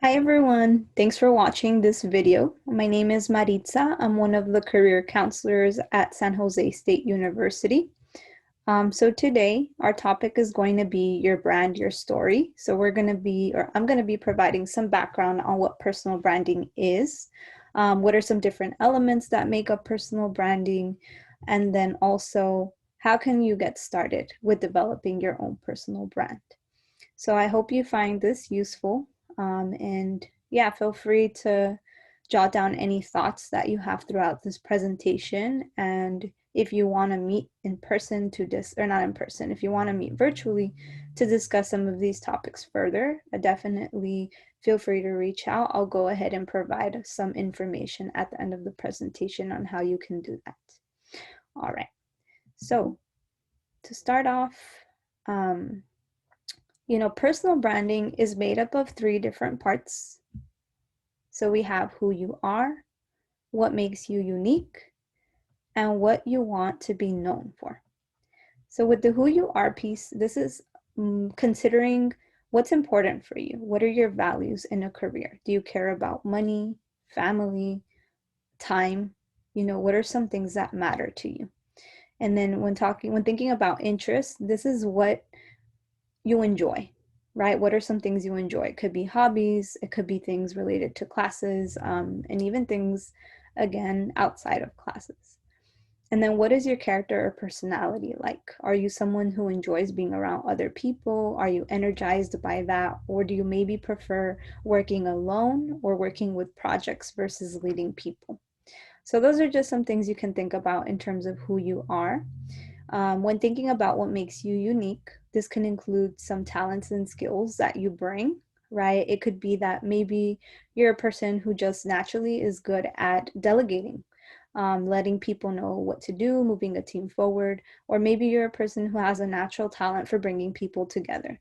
Hi everyone, thanks for watching this video. My name is Maritza. I'm one of the career counselors at San Jose State University. So today our topic is going to be your brand, your story. So I'm going to be providing some background on what personal branding is, what are some different elements that make up personal branding, and then also how can you get started with developing your own personal brand. So I hope you find this useful. And yeah, feel free to jot down any thoughts that you have throughout this presentation. And if you want to meet in person or not in person, if you want to meet virtually to discuss some of these topics further, definitely feel free to reach out. I'll go ahead and provide some information at the end of the presentation on how you can do that. All right. So to start off, um, personal branding is made up of three different parts. So we have who you are, what makes you unique, and what you want to be known for. So with the who you are piece, this is considering what's important for you. What are your values in a career? Do you care about money, family, time? What are some things that matter to you? And then when thinking about interests, this is what you enjoy, right? What are some things you enjoy? It could be hobbies, it could be things related to classes, and even things, again, outside of classes. And then what is your character or personality like? Are you someone who enjoys being around other people? Are you energized by that? Or do you maybe prefer working alone or working with projects versus leading people? So those are just some things you can think about in terms of who you are. When thinking about what makes you unique, this can include some talents and skills that you bring, right? It could be that maybe you're a person who just naturally is good at delegating, letting people know what to do, moving a team forward, or maybe you're a person who has a natural talent for bringing people together.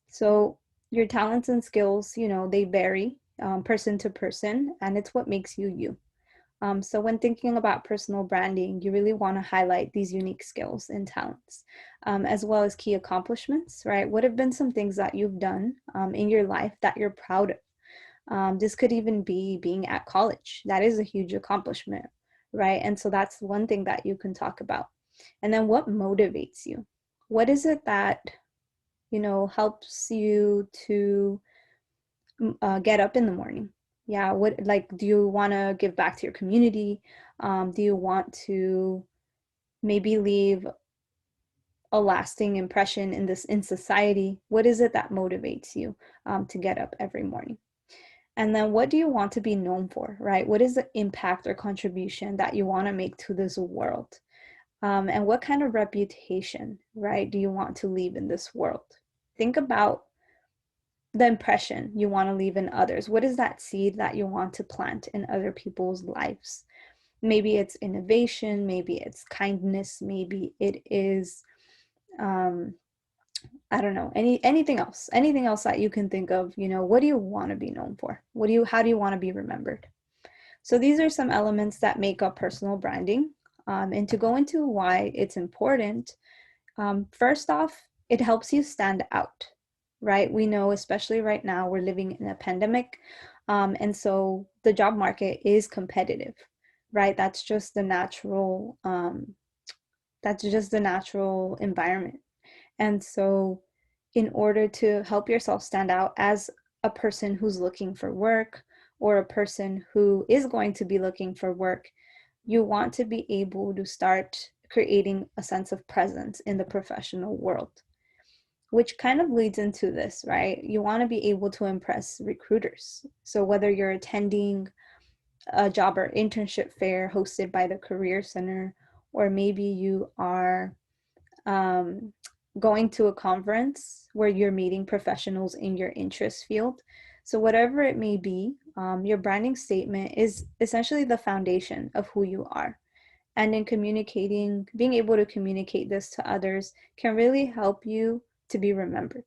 So your talents and skills, they vary person to person, and it's what makes you you. So when thinking about personal branding, you really want to highlight these unique skills and talents, as well as key accomplishments, right? What have been some things that you've done in your life that you're proud of? This could even be being at college. That is a huge accomplishment, right? And so that's one thing that you can talk about. And then what motivates you? What is it that, helps you to get up in the morning? Yeah, what, like, do you want to give back to your community? Do you want to maybe leave a lasting impression in society? What is it that motivates you to get up every morning? And then what do you want to be known for, right? What is the impact or contribution that you want to make to this world? And what kind of reputation, right, do you want to leave in this world? Think about the impression you want to leave in others. What is that seed that you want to plant in other people's lives? Maybe it's innovation, maybe it's kindness, maybe it is um I don't know, anything else that you can think of. What do you want to be known for? How do you want to be remembered? So these are some elements that make up personal branding. And to go into why it's important, first off, it helps you stand out, right? We know, especially right now, we're living in a pandemic. And so the job market is competitive, right? That's just the natural environment. And so in order to help yourself stand out as a person who's looking for work or a person who is going to be looking for work, you want to be able to start creating a sense of presence in the professional world, which kind of leads into this, right? You want to be able to impress recruiters. So whether you're attending a job or internship fair hosted by the Career Center, or maybe you are um, going to a conference where you're meeting professionals in your interest field. So, whatever it may be, your branding statement is essentially the foundation of who you are. And in communicating, being able to communicate this to others can really help you to be remembered.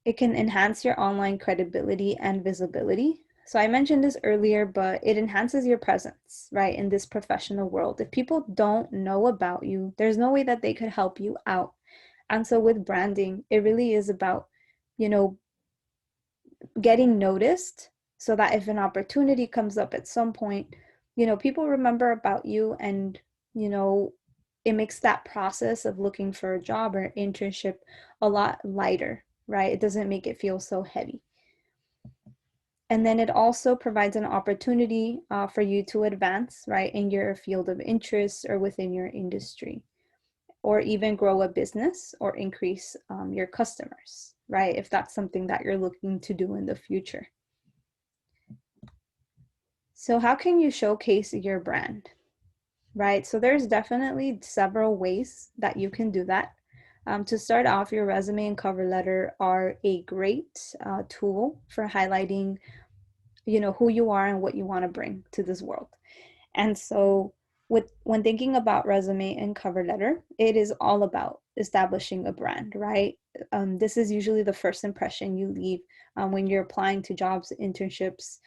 It can enhance your online credibility and visibility. So I mentioned this earlier, but it enhances your presence, right, in this professional world. If people don't know about you, there's no way that they could help you out. And so with branding, it really is about, you know, getting noticed, so that if an opportunity comes up at some point, people remember about you, and you know it makes that process of looking for a job or internship a lot lighter, right? It doesn't make it feel so heavy. And then it also provides an opportunity for you to advance, right, in your field of interest or within your industry, or even grow a business or increase your customers, right, if that's something that you're looking to do in the future. So how can you showcase your brand, right? So there's definitely several ways that you can do that. To start off, your resume and cover letter are a great tool for highlighting, who you are and what you want to bring to this world. And so when thinking about resume and cover letter, it is all about establishing a brand, right? This is usually the first impression you leave when you're applying to jobs, internships,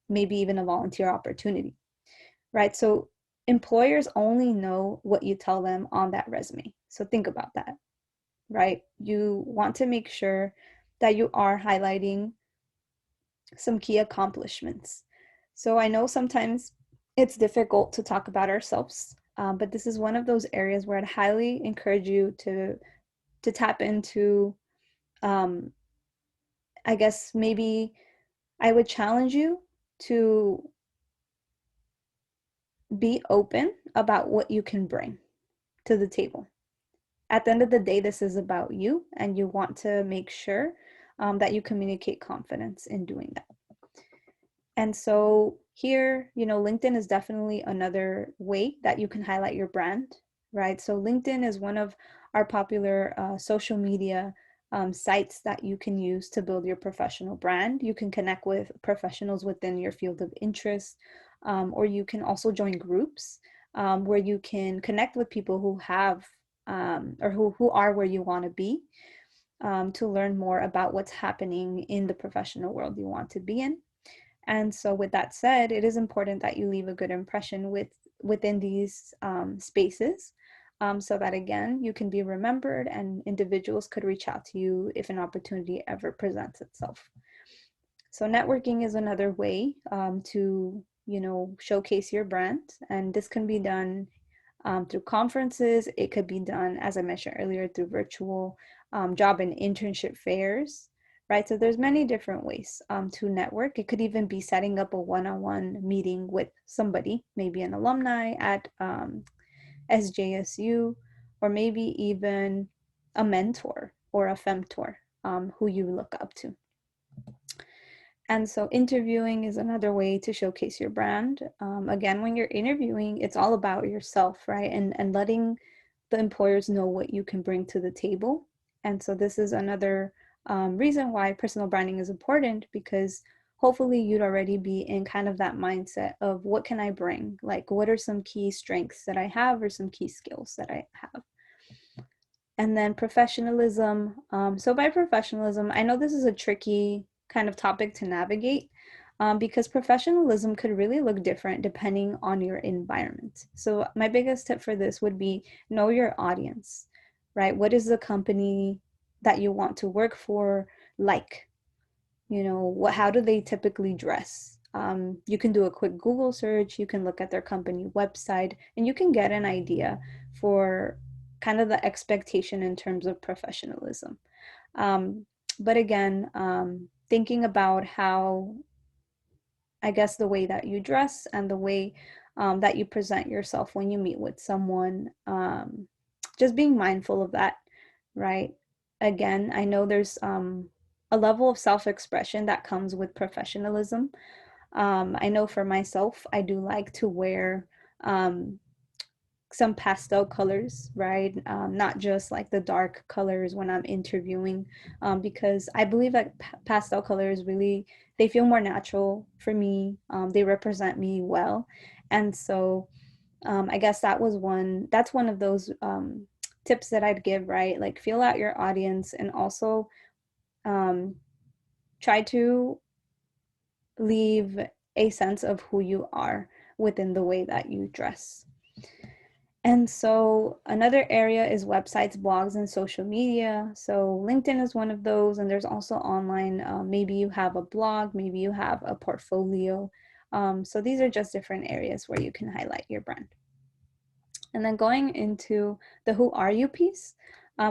maybe even a volunteer opportunity, right? So employers only know what you tell them on that resume. So think about that, right? You want to make sure that you are highlighting some key accomplishments. So I know sometimes it's difficult to talk about ourselves, but this is one of those areas where I'd highly encourage you to tap into. Um, I guess maybe I would challenge you to be open about what you can bring to the table. At the end of the day, this is about you, and you want to make sure that you communicate confidence in doing that. And so here, LinkedIn is definitely another way that you can highlight your brand, right? So LinkedIn is one of our popular social media sites that you can use to build your professional brand. You can connect with professionals within your field of interest, or you can also join groups where you can connect with people who have or who are where you want to be, to learn more about what's happening in the professional world you want to be in. And so with that said, it is important that you leave a good impression within these spaces, so that again, you can be remembered and individuals could reach out to you if an opportunity ever presents itself. So networking is another way to, showcase your brand. And this can be done through conferences. It could be done, as I mentioned earlier, through virtual job and internship fairs, right? So there's many different ways to network. It could even be setting up a one-on-one meeting with somebody, maybe an alumni at SJSU, or maybe even a mentor or a femtor who you look up to. And so interviewing is another way to showcase your brand. Again, when you're interviewing, it's all about yourself, right? And letting the employers know what you can bring to the table. And so this is another reason why personal branding is important, because hopefully you'd already be in kind of that mindset of what can I bring? Like, what are some key strengths that I have, or some key skills that I have? And then professionalism. So by professionalism, I know this is a tricky kind of topic to navigate, because professionalism could really look different depending on your environment. So my biggest tip for this would be know your audience, right? What is the company that you want to work for like? How do they typically dress? You can do a quick Google search, you can look at their company website, and you can get an idea for kind of the expectation in terms of professionalism. But again, thinking about how, I guess, the way that you dress and the way that you present yourself when you meet with someone, just being mindful of that, right? Again, I know there's a level of self-expression that comes with professionalism. I know for myself, I do like to wear um, some pastel colors, right? Not just like the dark colors when I'm interviewing, because I believe that pastel colors really, they feel more natural for me. They represent me well. And so I guess that's one of those tips that I'd give, right? Like, feel out your audience, and also um, try to leave a sense of who you are within the way that you dress. And so another area is websites, blogs, and social media. So LinkedIn is one of those, and there's also online. Maybe you have a blog, maybe you have a portfolio. So these are just different areas where you can highlight your brand. And then going into the who are you piece,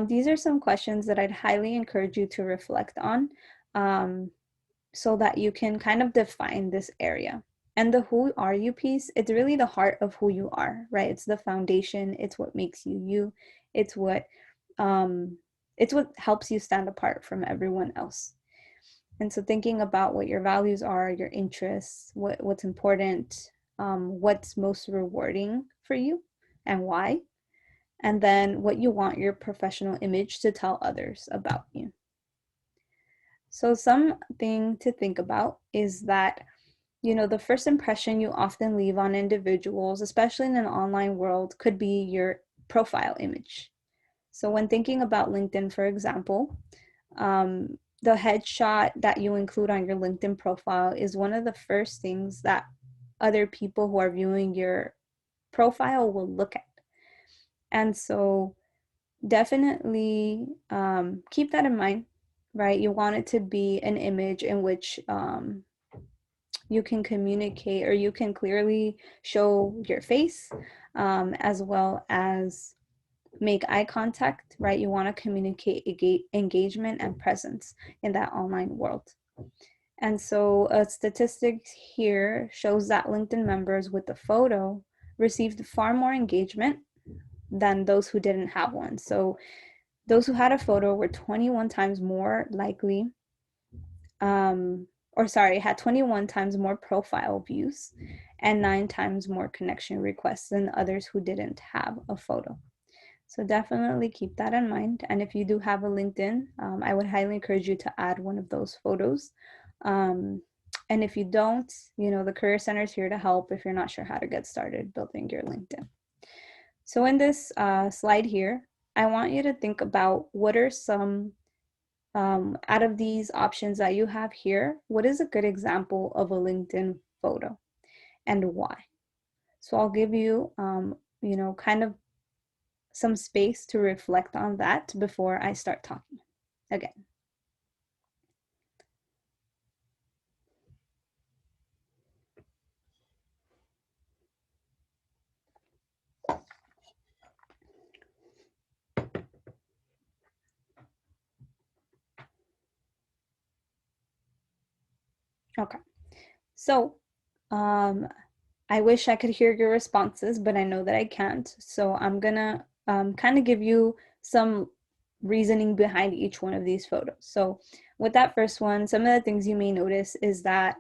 these are some questions that I'd highly encourage you to reflect on, so that you can kind of define this area. And the who are you piece, it's really the heart of who you are, right? It's the foundation, it's what makes you you, it's what um, it's what helps you stand apart from everyone else. And so thinking about what your values are, your interests, what's important, what's most rewarding for you and why, and then what you want your professional image to tell others about you. So something to think about is that, the first impression you often leave on individuals, especially in an online world, could be your profile image. So when thinking about LinkedIn, for example, the headshot that you include on your LinkedIn profile is one of the first things that other people who are viewing your profile will look at. And so definitely keep that in mind, right? You want it to be an image in which you can communicate, or you can clearly show your face, as well as make eye contact, right? You want to communicate engagement and presence in that online world. And so a statistic here shows that LinkedIn members with the photo received far more engagement than those who didn't have one. So those who had a photo were 21 times more likely, had 21 times more profile views and 9 times more connection requests than others who didn't have a photo. So definitely keep that in mind. And if you do have a LinkedIn, I would highly encourage you to add one of those photos. And if you don't, the Career Center is here to help if you're not sure how to get started building your LinkedIn. So in this slide here, I want you to think about what are some, out of these options that you have here, what is a good example of a LinkedIn photo and why? So I'll give you, kind of some space to reflect on that before I start talking again. Okay, so um, I wish I could hear your responses, but I know that I can't. So I'm gonna kind of give you some reasoning behind each one of these photos. So with that first one, some of the things you may notice is that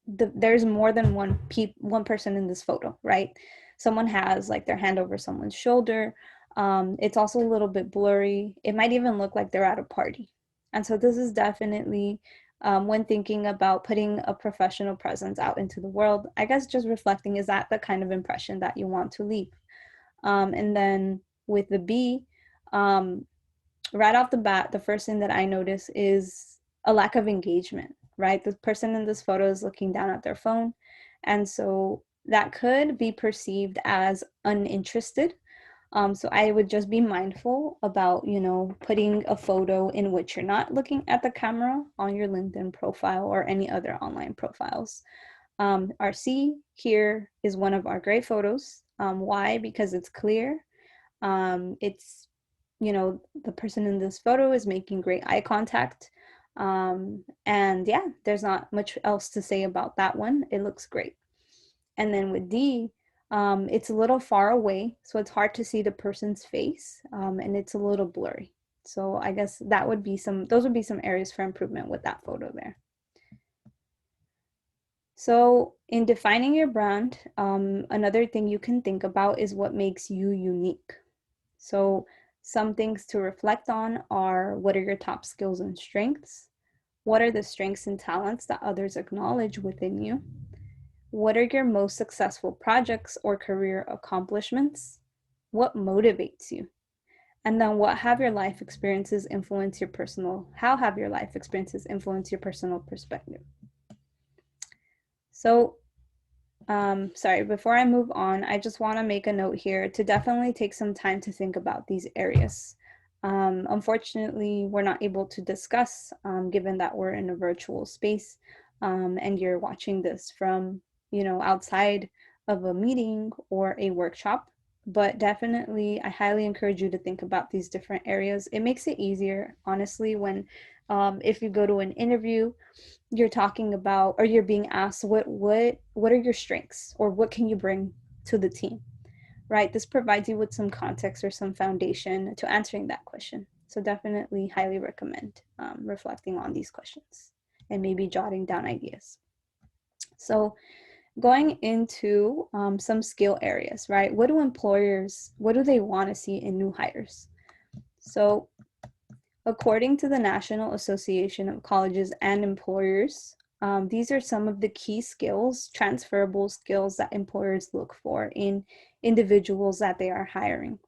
there's more than one person in this photo, right? Someone has like their hand over someone's shoulder. It's also a little bit blurry. It might even look like they're at a party. And so this is definitely, when thinking about putting a professional presence out into the world, I guess just reflecting, is that the kind of impression that you want to leave? And then with the B, um, right off the bat, the first thing that I notice is a lack of engagement, right? The person in this photo is looking down at their phone. And so that could be perceived as uninterested. So I would just be mindful about, putting a photo in which you're not looking at the camera on your LinkedIn profile or any other online profiles. Our C here is one of our great photos. Why? Because it's clear. It's the person in this photo is making great eye contact. And yeah, there's not much else to say about that one. It looks great. And then with D, it's a little far away, so it's hard to see the person's face, and it's a little blurry. So I guess those would be some areas for improvement with that photo there. So in defining your brand, another thing you can think about is what makes you unique. So some things to reflect on are, what are your top skills and strengths? What are the strengths and talents that others acknowledge within you? What are your most successful projects or career accomplishments? What motivates you? And then how have your life experiences influenced your personal perspective? So Sorry, before I move on, I just want to make a note here to definitely take some time to think about these areas. Unfortunately, we're not able to discuss, given that we're in a virtual space, and you're watching this from, outside of a meeting or a workshop. But definitely, I highly encourage you to think about these different areas. It makes it easier, honestly, when if you go to an interview, you're talking about, or you're being asked, what are your strengths, or what can you bring to the team, right? This provides you with some context or some foundation to answering that question. So definitely highly recommend reflecting on these questions and maybe jotting down ideas. So going into some skill areas, right? What do they want to see in new hires? So according to the National Association of Colleges and Employers, these are some of the key skills, transferable skills that employers look for in individuals that they are hiring.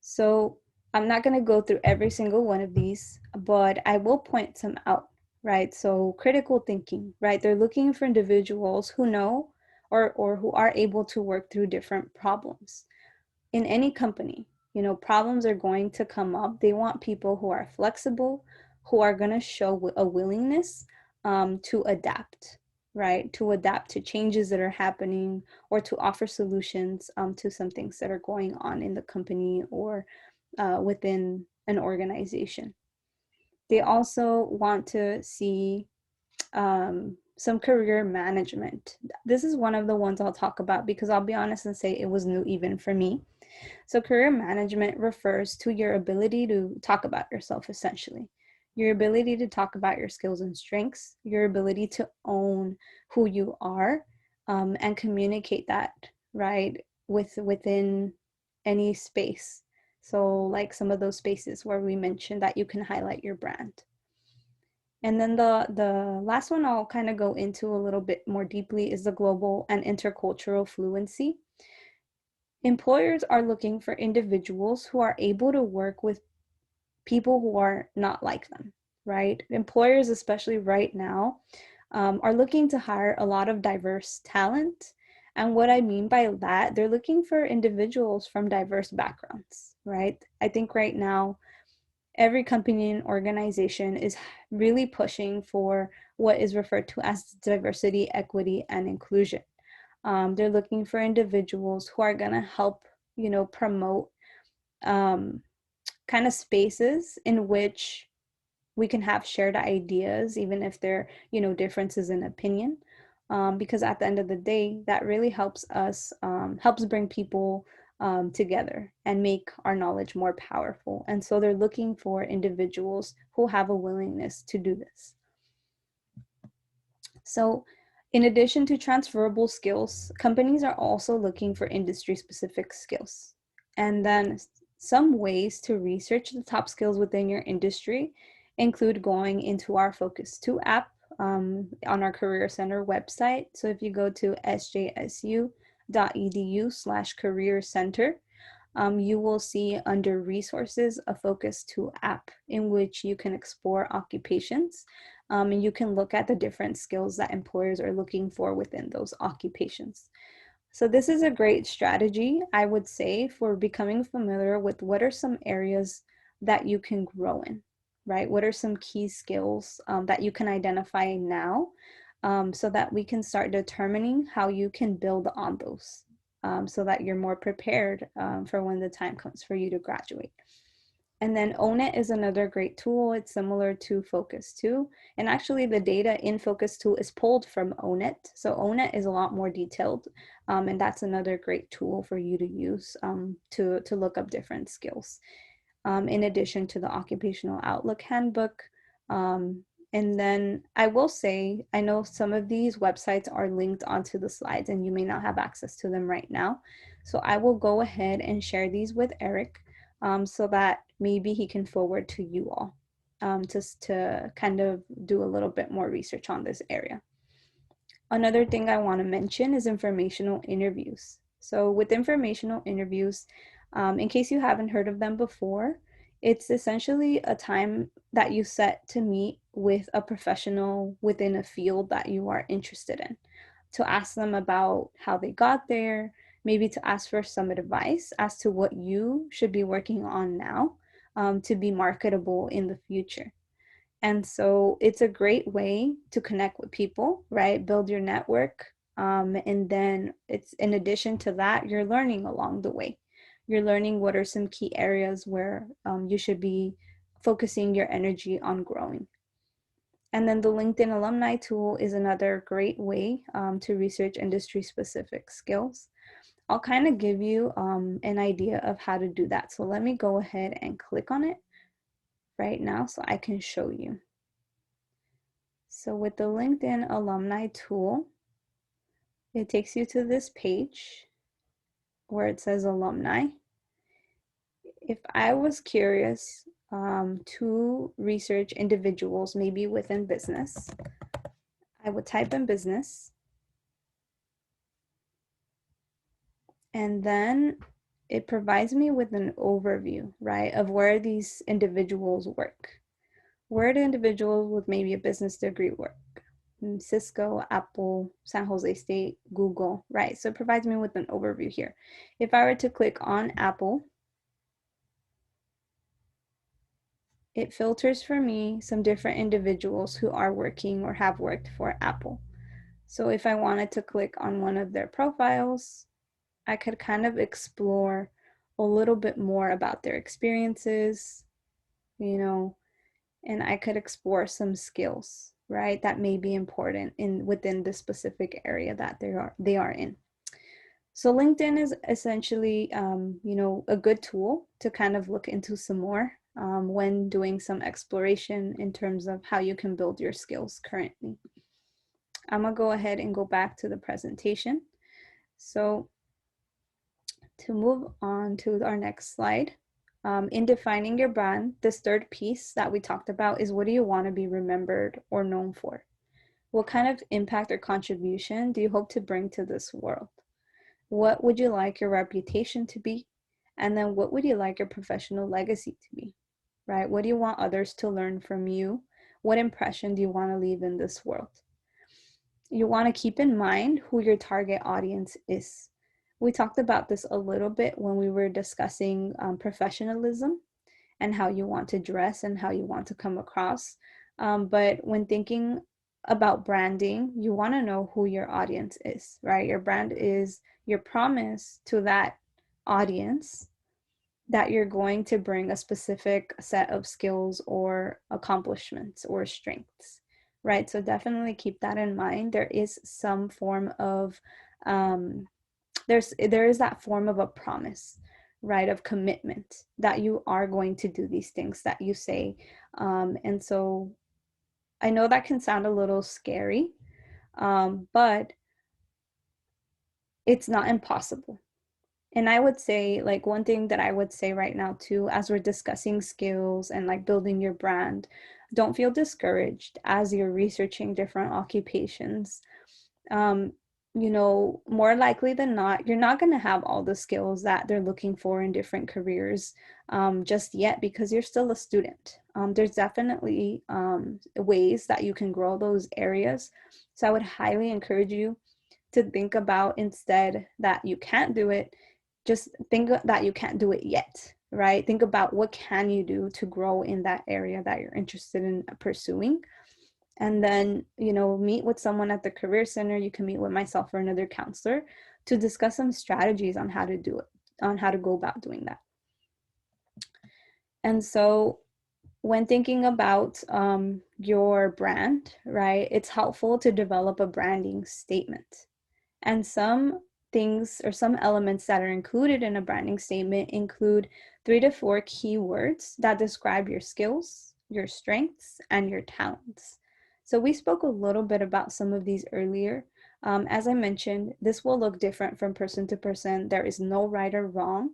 So I'm not going to go through every single one of these, but I will point some out, right? So critical thinking, right? They're looking for individuals who know or who are able to work through different problems in any company. Problems are going to come up. They want people who are flexible, who are going to show a willingness to adapt, right? To adapt to changes that are happening, or to offer solutions to some things that are going on in the company or within an organization. They also want to see some career management. This is one of the ones I'll talk about because I'll be honest and say it was new even for me. So, career management refers to your ability to talk about yourself, essentially. Your ability to talk about your skills and strengths, your ability to own who you are, and communicate that, right, within any space. So, like some of those spaces where we mentioned that you can highlight your brand. And then the last one I'll kind of go into a little bit more deeply is the global and intercultural fluency. Employers are looking for individuals who are able to work with people who are not like them, right? Employers, especially right now, are looking to hire a lot of diverse talent. And what I mean by that, they're looking for individuals from diverse backgrounds, right? I think right now, every company and organization is really pushing for what is referred to as diversity, equity, and inclusion. They're looking for individuals who are going to help, promote um, kind of spaces in which we can have shared ideas, even if they're, differences in opinion. Because at the end of the day, that really helps bring people together and make our knowledge more powerful. And so they're looking for individuals who have a willingness to do this. So, in addition to transferable skills, companies are also looking for industry specific skills. And then some ways to research the top skills within your industry include going into our Focus 2 app on our Career Center website. So, if you go to sjsu.edu/career center, you will see under resources a Focus 2 app in which you can explore occupations, and you can look at the different skills that employers are looking for within those occupations. So this is a great strategy, I would say, for becoming familiar with what are some areas that you can grow in, right? What are some key skills that you can identify now, so that we can start determining how you can build on those, so that you're more prepared for when the time comes for you to graduate. And then Own It is another great tool. It's similar to Focus 2. And actually, the data in Focus 2 is pulled from Own It. So Own It is a lot more detailed. And that's another great tool for you to use to look up different skills. In addition to the Occupational Outlook Handbook. And then I will say, I know some of these websites are linked onto the slides and you may not have access to them right now. So I will go ahead and share these with Eric, so that maybe he can forward to you all, just to kind of do a little bit more research on this area. Another thing I want to mention is informational interviews. So with informational interviews, in case you haven't heard of them before, it's essentially a time that you set to meet with a professional within a field that you are interested in, to ask them about how they got there, maybe to ask for some advice as to what you should be working on now to be marketable in the future. And so it's a great way to connect with people, right? Build your network. And then it's in addition to that, you're learning along the way. You're learning what are some key areas where you should be focusing your energy on growing. And then the LinkedIn alumni tool is another great way to research industry specific skills. I'll kind of give you an idea of how to do that. So let me go ahead and click on it right now so I can show you. So with the LinkedIn alumni tool, it takes you to this page where it says alumni. If I was curious to research individuals, maybe within business, I would type in business, and then it provides me with an overview, right, of where these individuals work. Where do individuals with maybe a business degree work? Cisco, Apple, San Jose State, Google, right? So it provides me with an overview here. If I were to click on Apple, it filters for me some different individuals who are working or have worked for Apple. So if I wanted to click on one of their profiles, I could kind of explore a little bit more about their experiences, you know, and I could explore some skills, right, that may be important within the specific area that they are in. So LinkedIn is essentially, a good tool to kind of look into some more when doing some exploration in terms of how you can build your skills currently. I'm gonna go ahead and go back to the presentation. So to move on to our next slide, in defining your brand, this third piece that we talked about is, what do you want to be remembered or known for? What kind of impact or contribution do you hope to bring to this world? What would you like your reputation to be? And then what would you like your professional legacy to be, right? What do you want others to learn from you? What impression do you want to leave in this world? You want to keep in mind who your target audience is. We talked about this a little bit when we were discussing professionalism and how you want to dress and how you want to come across. But when thinking about branding, you want to know who your audience is, right? Your brand is your promise to that audience that you're going to bring a specific set of skills or accomplishments or strengths, right? So definitely keep that in mind. There is some form of there is that form of a promise, right, of commitment that you are going to do these things that you say. And so I know that can sound a little scary, but it's not impossible. And I would say, like, one thing that I would say right now too, as we're discussing skills and like building your brand, don't feel discouraged as you're researching different occupations. um, more likely than not, you're not going to have all the skills that they're looking for in different careers just yet, because you're still a student. There's definitely ways that you can grow those areas. So I would highly encourage you to think about, instead that you can't do it, just think that you can't do it yet, right? Think about what can you do to grow in that area that you're interested in pursuing. And then, meet with someone at the career center. You can meet with myself or another counselor to discuss some strategies on how to do it, on how to go about doing that. And so when thinking about your brand, right, it's helpful to develop a branding statement. And some things or some elements that are included in a branding statement include 3 to 4 keywords that describe your skills, your strengths, and your talents. So we spoke a little bit about some of these earlier. As I mentioned, this will look different from person to person. There is no right or wrong.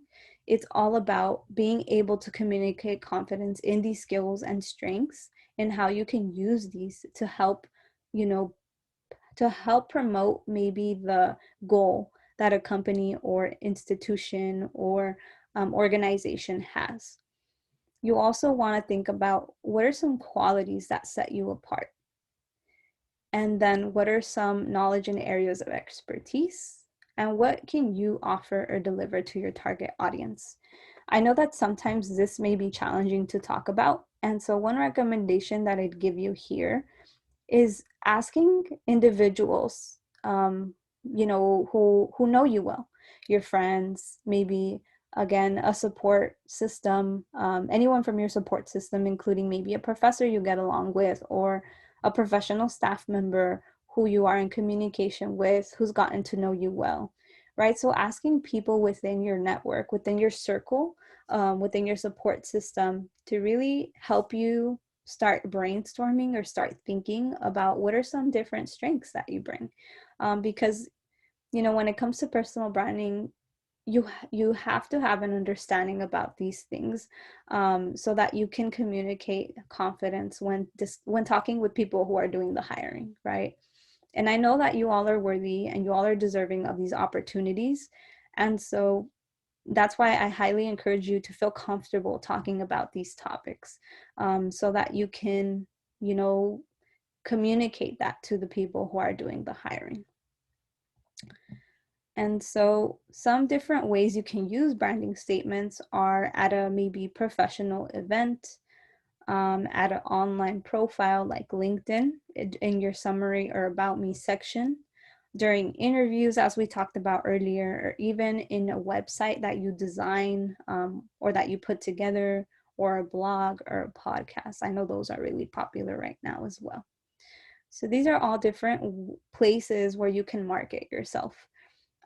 It's all about being able to communicate confidence in these skills and strengths and how you can use these to help, you know, to help promote maybe the goal that a company or institution or organization has. You also want to think about, what are some qualities that set you apart? And then what are some knowledge and areas of expertise? And what can you offer or deliver to your target audience? I know that sometimes this may be challenging to talk about. And so one recommendation that I'd give you here is asking individuals, who know you well, your friends, maybe again a support system, anyone from your support system, including maybe a professor you get along with, or a professional staff member who you are in communication with, who's gotten to know you well, right? So asking people within your network, within your circle, within your support system to really help you start brainstorming or start thinking about what are some different strengths that you bring. Because, when it comes to personal branding, you have to have an understanding about these things, so that you can communicate confidence when talking with people who are doing the hiring, right? And I know that you all are worthy and you all are deserving of these opportunities. And so that's why I highly encourage you to feel comfortable talking about these topics, so that you can, you know, communicate that to the people who are doing the hiring. And so some different ways you can use branding statements are at a maybe professional event, at an online profile like LinkedIn, in your summary or about me section, during interviews, as we talked about earlier, or even in a website that you design, or that you put together, or a blog or a podcast. I know those are really popular right now as well. So these are all different places where you can market yourself.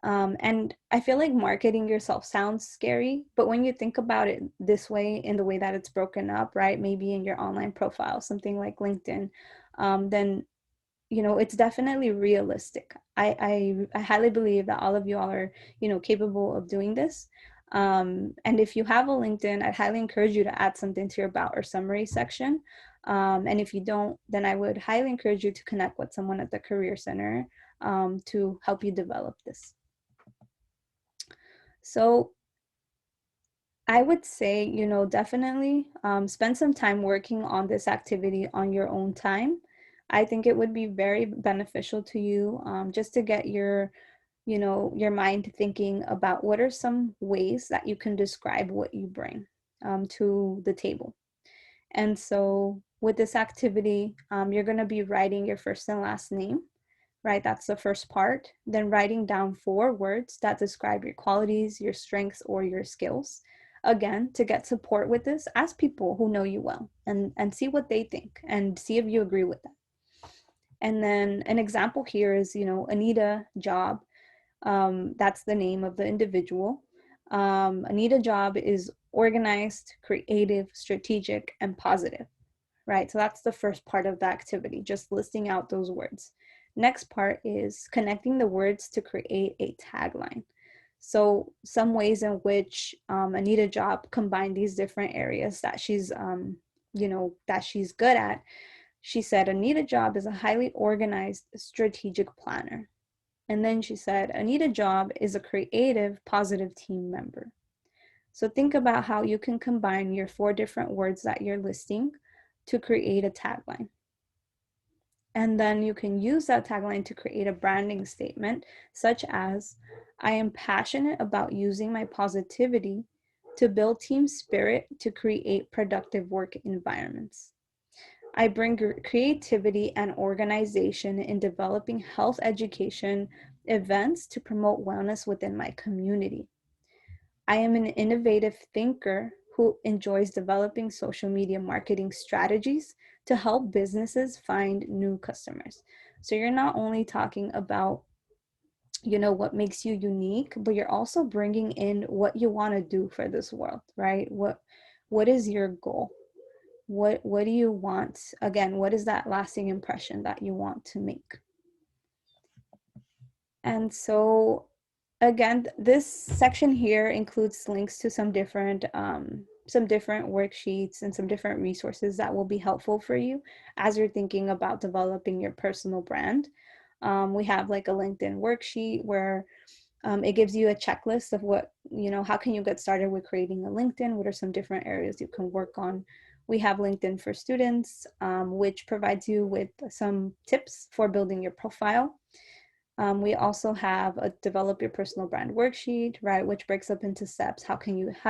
And I feel like marketing yourself sounds scary, but when you think about it this way, in the way that it's broken up, right? Maybe in your online profile, something like LinkedIn, then it's definitely realistic. I highly believe that all of you all are, capable of doing this. And if you have a LinkedIn, I highly encourage you to add something to your about or summary section. And if you don't, then I would highly encourage you to connect with someone at the Career Center, to help you develop this. So I would say, definitely spend some time working on this activity on your own time. I think it would be very beneficial to you, just to get your mind thinking about what are some ways that you can describe what you bring, to the table. And so with this activity, you're going to be writing your first and last name, right? That's the first part. Then writing down 4 words that describe your qualities, your strengths, or your skills. Again, to get support with this, ask people who know you well, and see what they think and see if you agree with that. And then an example here is, Anita Job. That's the name of the individual. Anita Job is organized, creative, strategic, and positive, right? So that's the first part of the activity, just listing out those words. Next part is connecting the words to create a tagline. So some ways in which, Anita Job combined these different areas that that she's good at. She said, Anita Job is a highly organized strategic planner. And then she said, Anita Job is a creative, positive team member. So think about how you can combine your 4 different words that you're listing to create a tagline. And then you can use that tagline to create a branding statement, such as, I am passionate about using my positivity to build team spirit to create productive work environments. I bring creativity and organization in developing health education events to promote wellness within my community. I am an innovative thinker who enjoys developing social media marketing strategies to help businesses find new customers. So you're not only talking about, what makes you unique, but you're also bringing in what you want to do for this world, right? What is your goal? What do you want? Again, what is that lasting impression that you want to make? And so again, this section here includes links to some different worksheets and some different resources that will be helpful for you as you're thinking about developing your personal brand. We have like a LinkedIn worksheet where, it gives you a checklist of how can you get started with creating a LinkedIn? What are some different areas you can work on? We have LinkedIn for Students, which provides you with some tips for building your profile. We also have a develop your personal brand worksheet, right, which breaks up into steps. How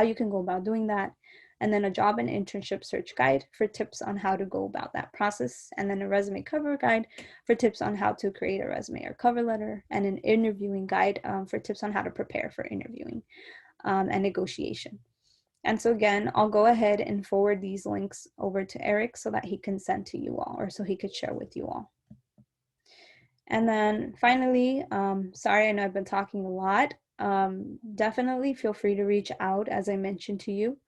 you can go about doing that, and then a job and internship search guide for tips on how to go about that process, and then a resume cover guide for tips on how to create a resume or cover letter, and an interviewing guide for tips on how to prepare for interviewing and negotiation. And so again, I'll go ahead and forward these links over to Eric so that he can send to you all, or so he could share with you all. And then finally, sorry, I know I've been talking a lot. Definitely feel free to reach out, as I mentioned to you.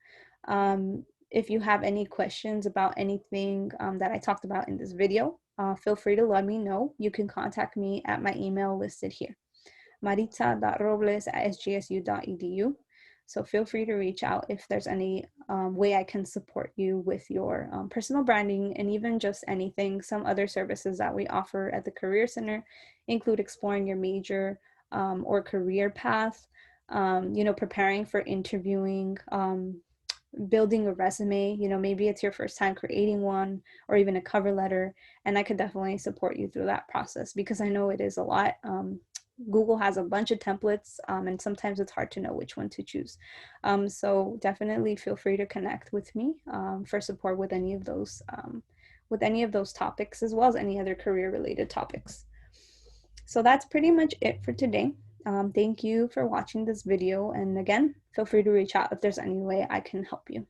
If you have any questions about anything that I talked about in this video, feel free to let me know. You can contact me at my email listed here, maritza.robles@sgsu.edu. So feel free to reach out if there's any way I can support you with your personal branding, and even just anything. Some other services that we offer at the Career Center include exploring your major or career path, preparing for interviewing, building a resume. Maybe it's your first time creating one, or even a cover letter, and I could definitely support you through that process, because I know it is a lot. Google has a bunch of templates, and sometimes it's hard to know which one to choose. So definitely feel free to connect with me for support with any of those topics, as well as any other career related topics. So that's pretty much it for today. Thank you for watching this video, and again, feel free to reach out if there's any way I can help you.